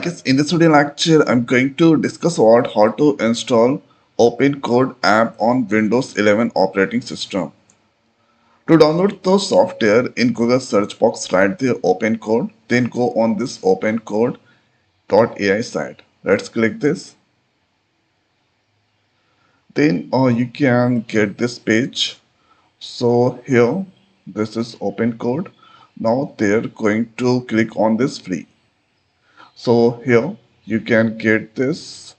Guys, in this video lecture, I'm going to discuss about how to install OpenCode app on Windows 11 operating system. To download the software, in Google search box, write the OpenCode, then go on this OpenCode.ai site. Let's click this. Then you can get this page. So here, this is OpenCode. Now they're going to click on this free. So here you can get this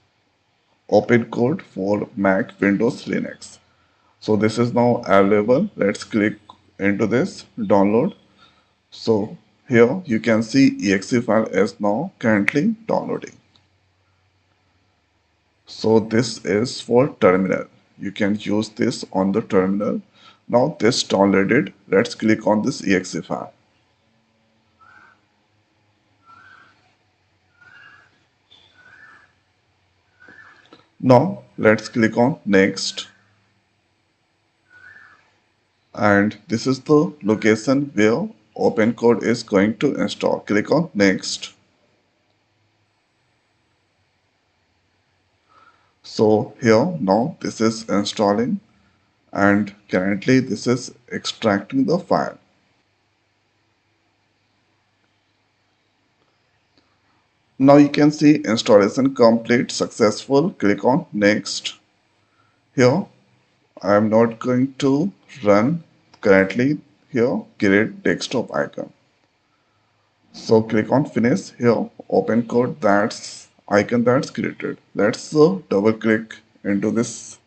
OpenCode for Mac, Windows, Linux. So this is now available. Let's click into this download. So here you can see exe file is now currently downloading. So this is for terminal. You can use this on the terminal. Now this downloaded. Let's click on this exe file. Now let's click on next. And this is the location where OpenCode is going to install. Click on next. So here now this is installing and currently this is extracting the file. Now you can see installation complete, successful. Click on next. Here I am not going to run currently. Here create desktop icon. So click on finish. Here OpenCode, that's icon that's created. Let's double click into this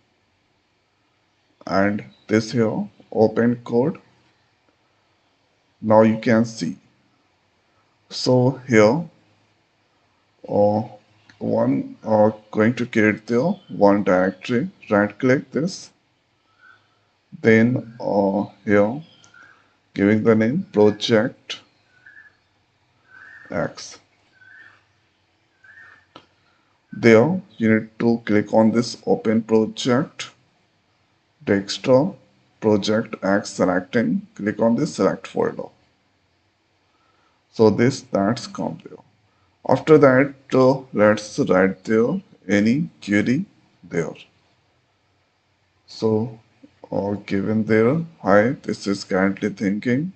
and this here OpenCode. Now you can see. So here one going to create the one directory. Right click this, then here giving the name project X. There you need to click on this open project desktop project X, selecting, click on this select folder. So that's come there. After that let's write there any query there. So given there, hi, this is currently thinking.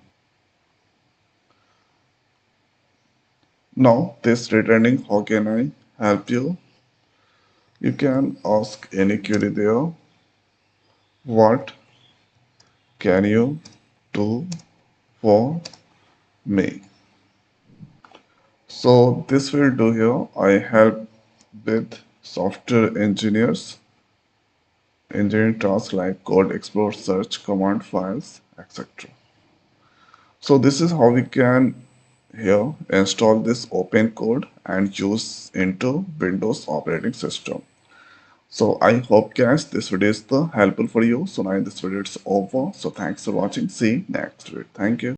Now this returning, how can I help you? You can ask any query there. What can you do for me? So this will do here. I help with software engineering tasks like code, explore, search, command files, etc. So this is how we can here install this OpenCode and use into Windows operating system. So I hope guys this video is helpful for you. So now this video is over. So thanks for watching. See you next video. Thank you.